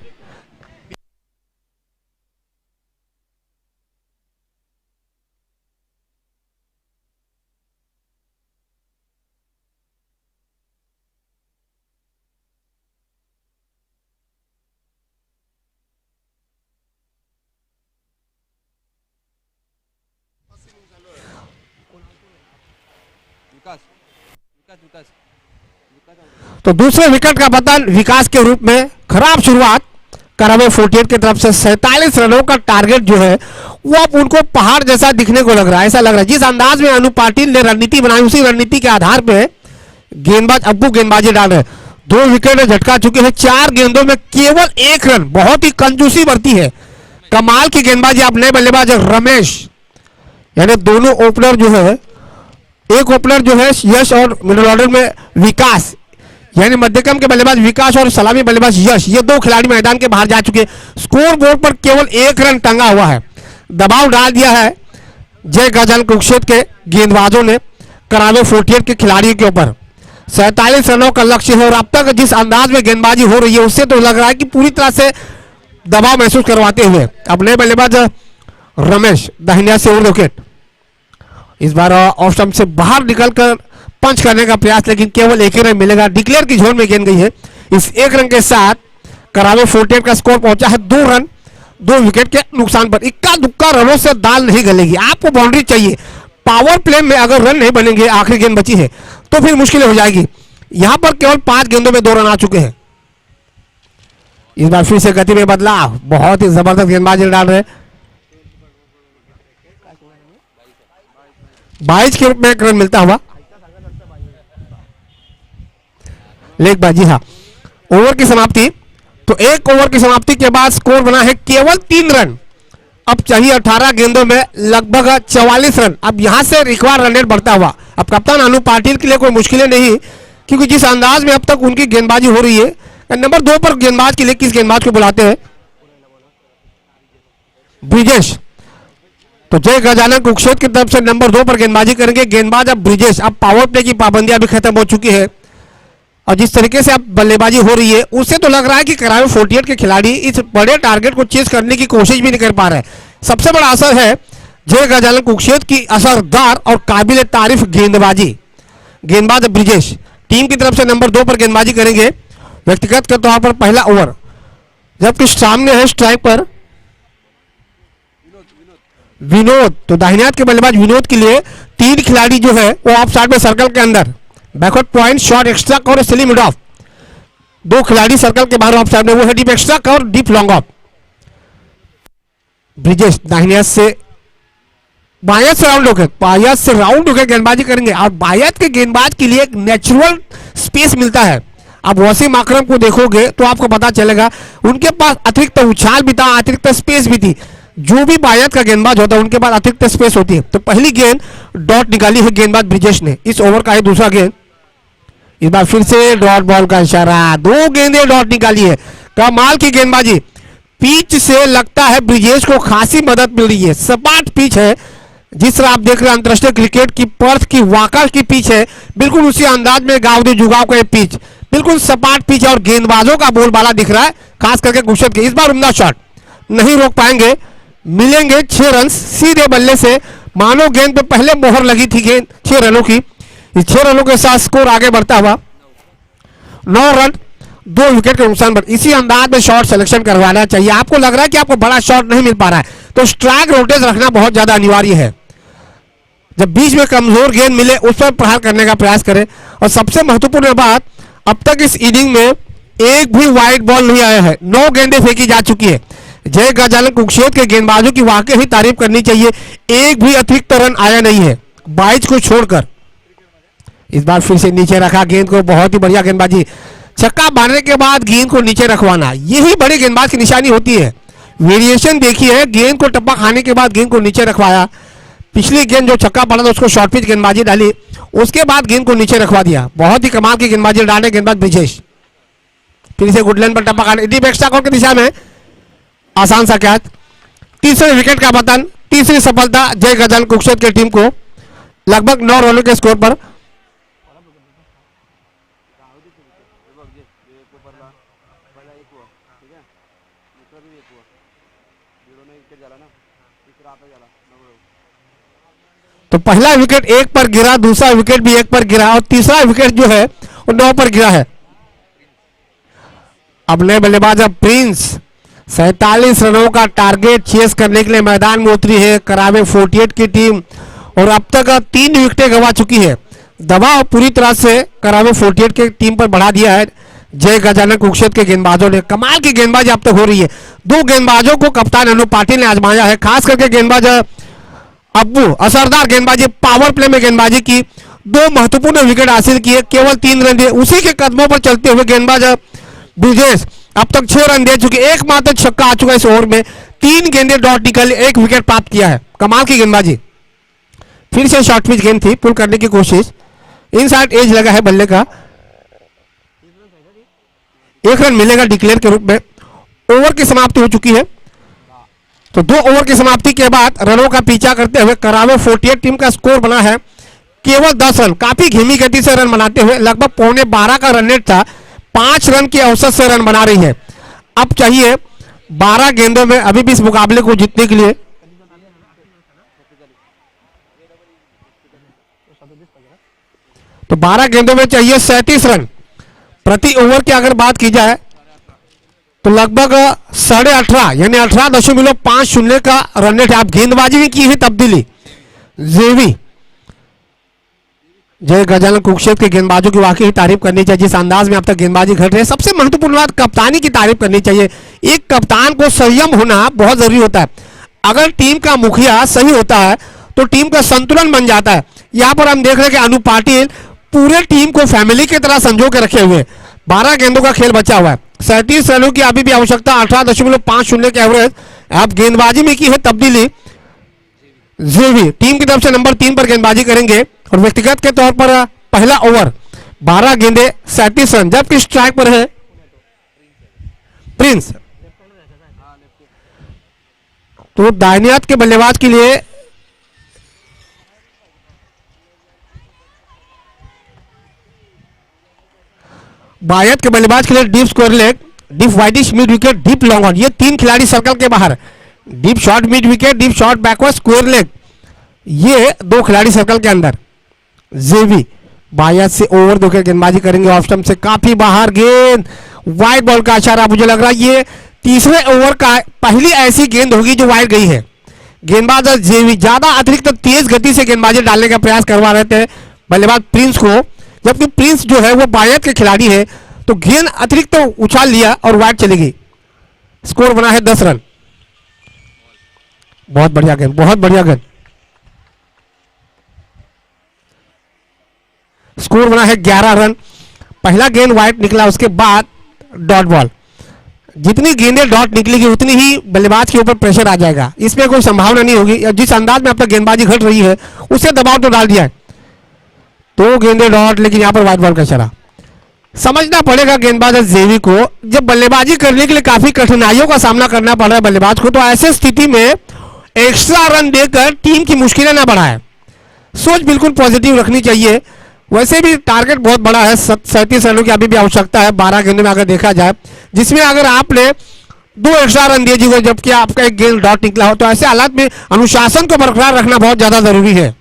तो दूसरे विकेट का पतन विकास के रूप में। खराब शुरुआत करावे 48 की तरफ से। 47 रनों का टारगेट जो है वो अब उनको पहाड़ जैसा दिखने को लग रहा है। ऐसा लग रहा है जिस अंदाज में अनु पाटिल ने रणनीति बनाई, उसी रणनीति के आधार पे गेंदबाज अब्बू गेंदबाजी डाल रहे। 2 विकेट झटका चुके हैं, 4 गेंदों में केवल 1 रन। बहुत ही कंजूसी बरती है, कमाल की गेंदबाजी। आप नए बल्लेबाज रमेश, यानी दोनों ओपनर जो है, एक ओपनर जो है यश और मिडिल ऑर्डर में विकास, यानी मध्यक्रम के बल्लेबाज विकास और सलामी बल्लेबाज यश, ये 2 खिलाड़ी मैदान के बाहर जा चुके। स्कोर बोर्ड पर केवल 1 रन टंगा हुआ है। दबाव डाल दिया है जय गजानन कुरुक्षेत्र के गेंदबाजों ने करावे 48 के खिलाड़ियों के ऊपर। 47 रनों का लक्ष्य है, और अब तक जिस अंदाज में गेंदबाजी हो रही है उससे तो लग रहा है कि पूरी तरह से दबाव महसूस करवाते हुए अब नए बल्लेबाज रमेश दाहिने से ओवर विकेट। इस बार ऑफ स्टंप से बाहर निकलकर पंच करने का प्रयास, लेकिन केवल 1 रन मिलेगा। डिक्लेयर की जोन में गेंद गई है। इस 1 रन के साथ करावे 48 का स्कोर पहुंचा है 2 रन 2 विकेट के नुकसान पर। इक्का दुक्का रनों से दाल नहीं गलेगी, आपको बाउंड्री चाहिए। पावर प्ले में अगर रन नहीं बनेंगे, आखिरी गेंद बची है, तो फिर मुश्किल हो जाएगी। यहां पर केवल 5 गेंदों में 2 रन आ चुके हैं। इस बार फिर से गति में बदलाव, बहुत ही जबरदस्त गेंदबाजी डाल रहे। 22 के रूप में 1 रन मिलता हुआ लेगबाजी। हाँ, ओवर की समाप्ति। तो 1 ओवर की समाप्ति के बाद स्कोर बना है केवल 3 रन। अब चाहिए 18 गेंदों में लगभग 44 रन। अब यहां से रिक्वायर्ड रन रेट बढ़ता हुआ। अब कप्तान अनु पाटिल के लिए कोई मुश्किलें नहीं, क्योंकि जिस अंदाज में अब तक उनकी गेंदबाजी हो रही है। नंबर 2 पर गेंदबाज के लिए किस गेंदबाज को बुलाते हैं? ब्रिजेश। तो जय गजानन कुरुक्षेत्र की तरफ से नंबर 2 पर गेंदबाजी करेंगे गेंदबाज अब ब्रिजेश। अब पावर प्ले की पाबंदियां भी खत्म हो चुकी है, और जिस तरीके से अब बल्लेबाजी हो रही है उससे तो लग रहा है कि करावे 48 के खिलाड़ी इस बड़े टारगेट को चेस करने की कोशिश भी नहीं कर पा रहे। सबसे बड़ा असर है जय गजानन कुरुक्षेत्र की असरदार और काबिल तारीफ गेंदबाजी। गेंदबाज ब्रिजेश टीम की तरफ से नंबर 2 पर गेंदबाजी करेंगे व्यक्तिगत के तौर पर पहला ओवर, जबकि सामने है स्ट्राइक पर विनोद। तो दाहिने हाथ के बल्लेबाज विनोद के लिए 3 खिलाड़ी जो है वो ऑफ साइड में सर्कल के अंदर, बैकवर्ड पॉइंट, शॉर्ट एक्स्ट्रा और स्लिम मिड ऑफ। 2 खिलाड़ी सर्कल के बाहर ऑफ साइड में, वो है डीप एक्स्ट्रा और डीप लॉन्ग ऑफ। ब्रिजेश दाहिने हाथ से बायत से राउंड होकर, बायत से राउंड होकर गेंदबाजी करेंगे, और बायत के गेंदबाज के लिए एक नेचुरल स्पेस मिलता है। अब वसीम अकरम को देखोगे तो आपको पता चलेगा उनके पास अतिरिक्त उछाल भी था, अतिरिक्त स्पेस भी थी। जो भी बायत का गेंदबाज होता है उनके पास अतिरिक्त स्पेस होती है। तो पहली गेंद डॉट निकाली है गेंदबाज ब्रिजेश ने। इस ओवर का है दूसरा गेंद। इस बार फिर से डॉट बॉल का इशारा, 2 गेंदें डॉट निकाली है। कमाल की गेंदबाजी। पिच से लगता है ब्रिजेश को खासी मदद मिल रही है। सपाट पिच है, जिस तरह आप देख रहे हैं अंतरराष्ट्रीय क्रिकेट की पर्थ की वाका की पिच है, बिल्कुल उसी अंदाज में गांव दे जुगाव का पिच, बिल्कुल सपाट पिच है, और गेंदबाजों का बोलबाला दिख रहा है, खास करके कुरुक्षेत्र के। इस बार उम्दा शॉट नहीं रोक पाएंगे मिलेंगे 6 रन सीधे बल्ले से। मानो गेंद पे पहले मोहर लगी थी गेंद 6 रनों की। इस 6 रनों के साथ स्कोर आगे बढ़ता हुआ 9 रन 2 विकेट के नुकसान पर। इसी अंदाज में शॉट सिलेक्शन करवाना चाहिए। आपको लग रहा है कि आपको बड़ा शॉट नहीं मिल पा रहा है तो स्ट्राइक रोटेज रखना बहुत ज्यादा अनिवार्य है। जब बीच में कमजोर गेंद मिले उस पर प्रहार करने का प्रयास करें। और सबसे महत्वपूर्ण बात, अब तक इस इनिंग में एक भी वाइड बॉल नहीं आया है। 9 गेंदें फेंकी जा चुकी है। जय गजानन कुरुक्षेत्र के गेंदबाजों की वाकई ही तारीफ करनी चाहिए। एक भी अतिरिक्त रन आया नहीं है 22 को छोड़कर। इस बार फिर से नीचे रखा गेंद को, बहुत ही बढ़िया गेंदबाजी। छक्का मारने के बाद गेंद को नीचे रखवाना, यही बड़े गेंदबाज की निशानी होती है। वेरिएशन देखिए है, गेंद को टप्पा खाने के बाद गेंद को नीचे रखवाया। पिछली गेंद जो छक्का पड़ा था उसको शॉर्ट पिच गेंदबाजी डाली, उसके बाद गेंद को नीचे रखवा दिया। बहुत ही कमाल की गेंदबाजी डाले गेंदबाज ब्रिजेश। फिर से गुडलैंड पर टप्पा खाने, डीप एक्स्ट्रा कॉर्नर की दिशा में आसान सा कैच। तीसरे विकेट का पतन, तीसरी सफलता जय गजानन कुरुक्षेत्र की टीम को लगभग 9 रनों के स्कोर पर। तो पहला विकेट 1 पर गिरा, दूसरा विकेट भी 1 पर गिरा और तीसरा विकेट जो है वो 9 पर गिरा है। अब नए बल्लेबाज प्रिंस 47 रनों का टारगेट चेस करने के लिए मैदान में उतरी है करावे 48 की टीम। और अब तक 3 विकेटें गंवा चुकी है। दबाव पूरी तरह से करावे 48 की टीम पर बढ़ा दिया है जय गजानन कुरुक्षेत्र के गेंदबाजों ने। कमाल की गेंदबाजी अब तक हो रही है। 2 गेंदबाजों को कप्तान अनु पाटिल ने आजमाया है, खास करके गेंदबाज अब्बू असरदार गेंदबाजी, पावर प्ले में गेंदबाजी की। 2 महत्वपूर्ण विकेट हासिल किए, केवल 3 रन दिए। उसी के कदमों पर चलते हुए गेंदबाज ब्रिजेश अब तक 6 रन दे चुके, एकमात्र छक्का आ चुका है इस ओवर में। 3 गेंदें डॉट निकल, 1 विकेट प्राप्त किया है। कमाल की गेंदबाजी। फिर से शॉर्ट पिच गेंद थी, पुल करने की कोशिश, इनसाइड एज लगा है बल्ले का। 1 रन मिलेगा डिक्लेयर के रूप में। ओवर की समाप्ति हो चुकी है। तो 2 ओवर की समाप्ति के बाद रनों का पीछा करते हुए करावे 48 टीम का स्कोर बना है केवल 10 रन। काफी धीमी गति से रन बनाते हुए लगभग 11.25 का रन रेट था। 5 रन की औसत से रन बना रही है। अब चाहिए 12 गेंदों में अभी भी इस मुकाबले को जीतने के लिए। तो 12 गेंदों में चाहिए 37 रन प्रति ओवर की अगर बात की जाए तो लगभग 18.5 यानी 18.50 का रन रेट। आप गेंदबाजी में की है तब्दीली। जेवी जय गजानन कुरुक्षेत्र के गेंदबाजों की वाकई तारीफ करनी चाहिए जिस अंदाज में अब तक गेंदबाजी घट रही है। सबसे महत्वपूर्ण बात, कप्तानी की तारीफ करनी चाहिए। एक कप्तान को संयम होना बहुत जरूरी होता है। अगर टीम का मुखिया सही होता है तो टीम का संतुलन बन जाता है। यहां पर हम देख रहे हैं कि अनु पाटिल पूरे टीम को फैमिली की तरह संजो के रखे हुए। 12 गेंदों का खेल बचा हुआ है। 37 रनों की अभी भी आवश्यकता, 18.50 के एवरेज। आप गेंदबाजी में की है तब्दीली। जेवी टीम की तरफ से नंबर 3 पर गेंदबाजी करेंगे और व्यक्तिगत के तौर पर पहला ओवर 12 गेंदे 37 रन, जबकि स्ट्राइक पर है प्रिंस। तो दाहिने हाथ के बल्लेबाज के लिए बायत के बल्लेबाज के लिए deep square leg, deep widish mid wicket, deep long on. ये 3 खिलाड़ी सर्कल के बाहर। Deep short mid wicket, deep short backward, square leg, ये 2 खिलाड़ी सर्कल के अंदर। जेवी बायत से ओवर 2 के गेंदबाजी करेंगे ऑफ स्टंप से काफी बाहर। गेंद वाइड बॉल का इशारा, मुझे लग रहा है ये तीसरे ओवर का पहली ऐसी गेंद होगी जो वाइड गई है। गेंदबाज जेवी ज्यादा अतिरिक्त तेज गति से गेंदबाजी डालने का प्रयास करवा रहे थे बल्लेबाज प्रिंस को, जबकि प्रिंस जो है वो बायत के खिलाड़ी है। तो गेंद अतिरिक्त उछाल लिया और वाइड चली गई। स्कोर बना है 10 रन। बहुत बढ़िया गेंद, बहुत बढ़िया गेंद। स्कोर बना है 11 रन। पहला गेंद वाइड निकला, उसके बाद डॉट बॉल। जितनी गेंदें डॉट निकलेगी उतनी ही बल्लेबाज के ऊपर प्रेशर आ जाएगा। इसमें कोई संभावना नहीं होगी। जिस अंदाज में अब तक गेंदबाजी घट रही है उससे दबाव तो डाल दिया है। 2 गेंदें डॉट, लेकिन यहां पर वाइड बॉल का इशारा। समझना पड़ेगा गेंदबाज जेवी को, जब बल्लेबाजी करने के लिए काफी कठिनाइयों का सामना करना पड़ रहा है बल्लेबाज को, तो ऐसे स्थिति में एक्स्ट्रा रन देकर टीम की मुश्किलें ना बढ़ाए। सोच बिल्कुल पॉजिटिव रखनी चाहिए। वैसे भी टारगेट बहुत बड़ा है, 37 रनों की अभी भी आवश्यकता है 12 गेंदों में अगर देखा जाए, जिसमें अगर आपने 2 एक्स्ट्रा रन दिए जी, जबकि आपका एक गेंद डॉट निकला हो। तो ऐसे हालात में अनुशासन को बरकरार रखना बहुत ज्यादा जरूरी है।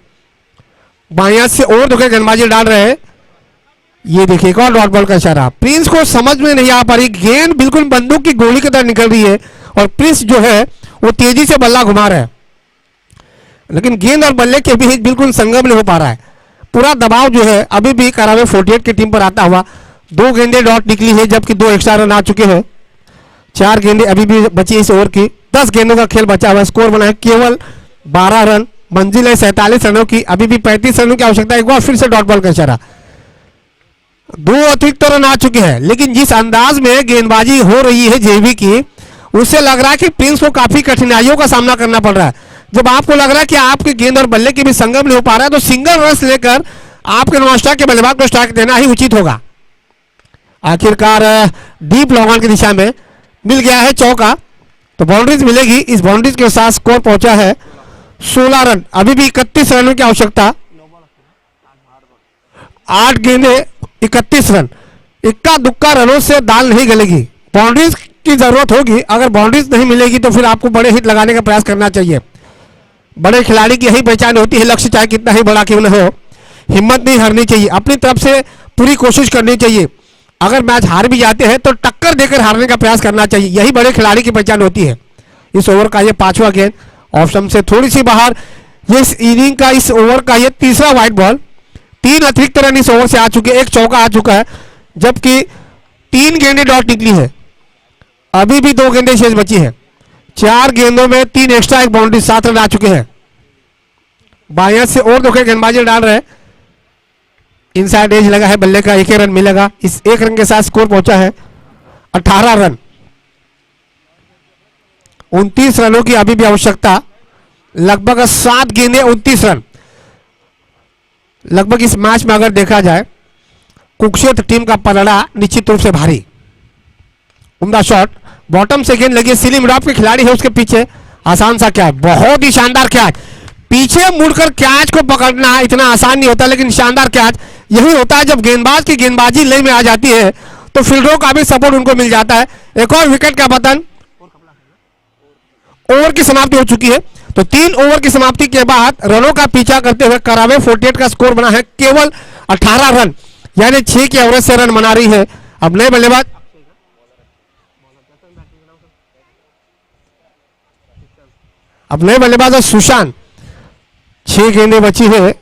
बाएं से ओवर धोखे गेंदबाजी डाल रहे हैं। ये देखिए एक और डॉट बॉल का इशारा। प्रिंस को समझ में नहीं आ पा रही, गेंद बिल्कुल बंदूक की गोली की तरह निकल रही है और प्रिंस जो है वो तेजी से बल्ला घुमा रहा है, लेकिन गेंद और बल्ले के बीच बिल्कुल संगम नहीं हो पा रहा है। पूरा दबाव जो है अभी भी करावे 48 की टीम पर आता हुआ। 2 गेंदें डॉट निकली है, जबकि 2 एक्स्ट्रा रन आ चुके हैं। 4 गेंदें अभी भी बची इस ओवर की। 10 गेंदों का खेल बचा हुआ। स्कोर बना है केवल 12 रन। मंजिल है 47 रनों की। अभी भी 35 रनों की आवश्यकता। एक बार फिर से डॉट बॉल का इशारा। 2 अतिरिक्त रन आ चुके हैं, लेकिन जिस अंदाज में गेंदबाजी हो रही है जेबी की, उससे लग रहा है कि प्रिंस को काफी कठिनाइयों का सामना करना पड़ रहा है। जब आपको लग रहा है कि आपके गेंद और बल्ले के भी संगम नहीं हो पा रहा है, तो सिंगल रन लेकर आपके नॉन-स्ट्राइक के बल्लेबाज को स्ट्राइक देना ही उचित होगा। आखिरकार डीप लॉन्ग ऑन की दिशा में मिल गया है चौका, तो बाउंड्रीज मिलेगी। इस बाउंड्रीज के साथ स्कोर पहुंचा है 16 रन। अभी भी 31 रनों की आवश्यकता। 8 गेंदे 31 रन। इक्का दुक्का रनों से दाल नहीं गलेगी। बाउंड्रीज की जरूरत होगी। अगर बाउंड्रीज नहीं मिलेगी तो फिर आपको बड़े हिट लगाने का प्रयास करना चाहिए। बड़े खिलाड़ी की यही पहचान होती है, लक्ष्य चाहे कितना ही बड़ा क्यों न हो, हिम्मत नहीं हारनी चाहिए, अपनी तरफ से पूरी कोशिश करनी चाहिए। अगर मैच हार भी जाते हैं तो टक्कर देकर हारने का प्रयास करना चाहिए, यही बड़े खिलाड़ी की पहचान होती है। इस ओवर का ये 5वां गेंद ऑफ स्टंप से थोड़ी सी बाहर। इस इनिंग का, इस ओवर का ये 3रा वाइड बॉल। 3 अतिरिक्त रन इस ओवर से आ चुके, 1 चौका आ चुका है, जबकि 3 गेंदें डॉट निकली है। अभी भी 2 गेंदें शेष बची है। 4 गेंदों में 3 एक्स्ट्रा, 1 बाउंड्री, 7 रन आ चुके हैं। बाएं से और धोखे गेंदबाजी डाल रहे हैं। इनसाइड एज लगा है बल्ले का, 1 रन मिलेगा। इस 1 रन के साथ स्कोर पहुंचा है 18 रन। 29 रनों की अभी भी आवश्यकता। लगभग 7 गेंदें 29 रन। लगभग इस मैच में अगर देखा जाए, कुरुक्षेत्र टीम का पलड़ा निश्चित रूप से भारी। उम्दा शॉट, बॉटम से गेंद लगी, सिली मिडॉफ के खिलाड़ी है उसके पीछे। आसान सा कैच, बहुत ही शानदार कैच। पीछे मुड़कर कैच को पकड़ना इतना आसान नहीं होता, लेकिन शानदार कैच यही होता है जब गेंदबाज की गेंदबाजी लय में आ जाती है तो फील्डरों का भी सपोर्ट उनको मिल जाता है। एक और विकेट का पतन। ओवर की समाप्ति हो चुकी है, तो 3 ओवर की समाप्ति के बाद रनों का पीछा करते हुए करावे 48 का स्कोर बना है केवल 18 रन, यानी 6 के एवरेज से रन बना रही है। अब नए बल्लेबाज है सुशांत। 6 गेंदें बची है।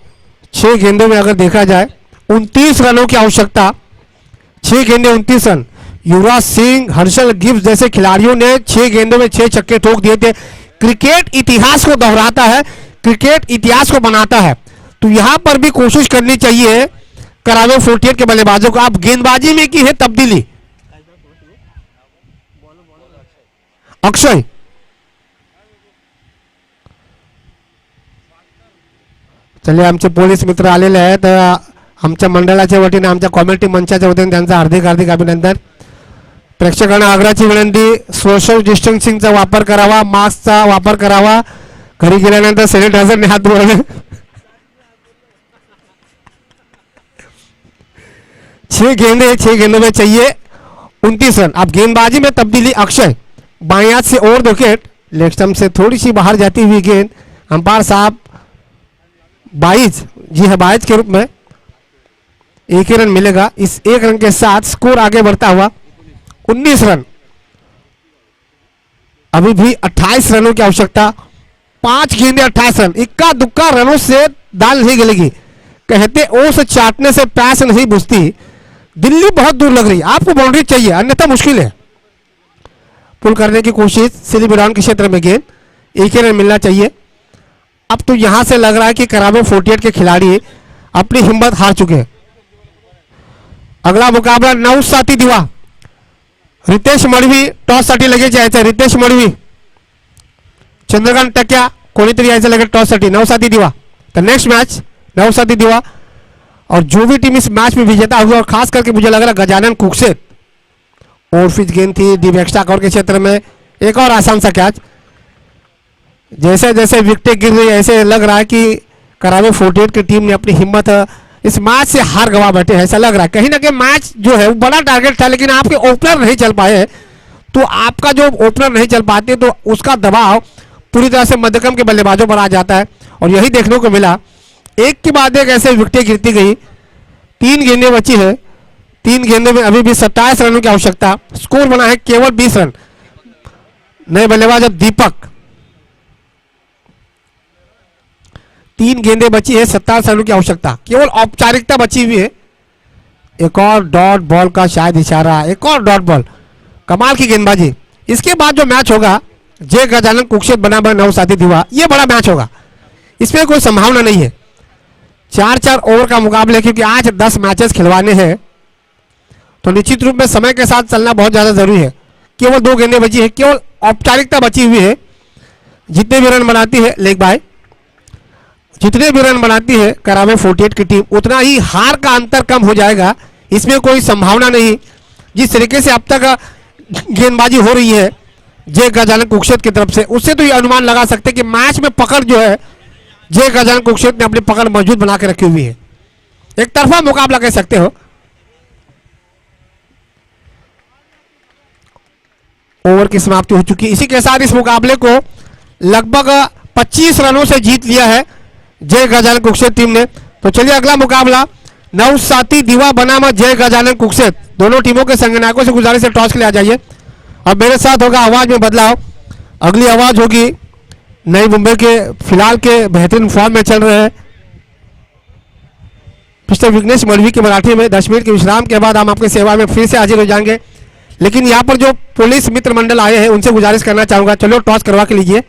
6 गेंदों में अगर देखा जाए 29 रनों की आवश्यकता। 6 गेंदें 29 run. Yuvraj Singh, Herschelle Gibbs जैसे खिलाड़ियों ने 6 गेंदों में 6 छक्के ठोक दिए थे। क्रिकेट इतिहास को दोहराता है, क्रिकेट इतिहास को बनाता है। तो यहां पर भी कोशिश करनी चाहिए करावे 48 के बल्लेबाजों को। आप गेंदबाजी में की है तब्दीली। अक्षय चलिए, आमचे पोलीस मित्र आलेले आहेत। आमच्या मंडळाच्या वतीने, आमच्या कॉमेडी मंचाच्या वतीने त्यांचं हार्दिक हार्दिक अभिनंदन। प्रेक्षकांना आग्रहाची विनंती, सोशल डिस्टन्सिंगचा वापर करावा, मास्कचा वापर करावा, घरी गेल्यानंतर सॅनिटायझरने हात धुवावे। 6 गेंदों में चाहिए 29 रन। अब गेंदबाजी में तब्दीली। अक्षय बाएं हाथ से ओवर विकेट, लेग स्टंप से थोड़ी सी बाहर जाती हुई गेंद। अंपायर साहब 22, जी है 22 के रूप में 1 रन मिलेगा। इस 1 रन के साथ स्कोर आगे बढ़ता हुआ 19 रन। अभी भी 28 रनों की आवश्यकता। 5 गेंदें 28 रन। इक्का दुक्का रनों से दाल नहीं गलेगी। कहते ओस चाटने से प्यास नहीं बुझती। दिल्ली बहुत दूर लग रही, आपको बाउंड्री चाहिए, अन्यथा मुश्किल है। पुल करने की कोशिश, सिली बिडॉन के क्षेत्र में गेंद, 1 रन मिलना चाहिए। अब तो यहां से लग रहा है कि करावे 48 के खिलाड़ी अपनी हिम्मत हार चुके हैं। अगला मुकाबला 9 दिवा। रितेश मडवी टॉस साठी लगेच यायचं। रितेश मडवी, चंद्रकांत टक्या, कोणीतरी यायचं लगेच टॉस साठी। 9 दिवा। तो नेक्स्ट मैच 9 दिवा, और जो भी टीम इस मैच में विजेता हुआ, और खास करके मुझे लग रहा है गजानन कुरुक्षेत्र। और पिच गेंद थी डीप एक्स्ट्रा कवर के क्षेत्र में। एक और आसान सा कैच। जैसे जैसे विकेट गिर रही है, ऐसे लग रहा है कि करावे 48 की टीम ने अपनी हिम्मत इस मैच से हार गवा बैठे हैं। ऐसा लग रहा है कहीं ना कहीं मैच जो है वो बड़ा टारगेट था, लेकिन आपके ओपनर नहीं चल पाए, तो आपका जो ओपनर नहीं चल पाते तो उसका दबाव पूरी तरह से मध्यक्रम के बल्लेबाजों पर आ जाता है। और यही देखने को मिला, एक के बाद एक ऐसे विकेटें गिरती गई। 3 गेंदें बची है, 3 गेंदों में अभी भी 27 रनों की आवश्यकता। स्कोर बना है केवल 20 रन। नए बल्लेबाज अब दीपक। 3 गेंदें बची है, 27 रनों की आवश्यकता, केवल औपचारिकता बची हुई है। एक और डॉट बॉल का शायद इशारा, एक और डॉट बॉल। कमाल की गेंदबाजी। इसके बाद जो मैच होगा जय गजानन कुरुक्षेत्र बनाम नवसाथी दीवा, ये बड़ा मैच होगा, इसमें कोई संभावना नहीं है। 4-4 ओवर का मुकाबला, क्योंकि आज 10 मैचेस खिलवाने हैं तो निश्चित रूप में समय के साथ चलना बहुत ज्यादा जरूरी है। केवल 2 गेंदें बची है, केवल औपचारिकता बची हुई है। जितने भी रन बनाती है लेग बाय, जितने भी रन बनाती है करावे 48 की टीम, उतना ही हार का अंतर कम हो जाएगा, इसमें कोई संभावना नहीं। जिस तरीके से अब तक गेंदबाजी हो रही है जय गजानन कुरुक्षेत्र की तरफ से, उससे तो ये अनुमान लगा सकते हैं कि मैच में पकड़ जो है जय गजानन कुरुक्षेत्र ने अपनी पकड़ मजबूत बना के रखी हुई है। एक तरफा मुकाबला कह सकते हो। ओवर की समाप्ति हो चुकी। इसी के साथ इस मुकाबले को लगभग 25 रनों से जीत लिया है जय गजानन कुरुक्षेत्र टीम ने। तो चलिए अगला मुकाबला नवसाथी दीवा बनाम जय गजानन कुरुक्षेत्र। दोनों टीमों के संगनायकों से गुजारिश है टॉस के लिए आ जाइए। अब मेरे साथ होगा आवाज में बदलाव। अगली आवाज होगी नई मुंबई के फिलहाल के बेहतरीन फॉर्म में चल रहे हैं मिस्टर विघ्नेश मलवी की मराठी में। 10 मिनट के विश्राम के बाद हम आपकी सेवा में फिर से हाजिर हो जाएंगे। लेकिन यहाँ पर जो पुलिस मित्र मंडल आए हैं उनसे गुजारिश करना चाहूंगा, चलो टॉस करवा के लीजिए।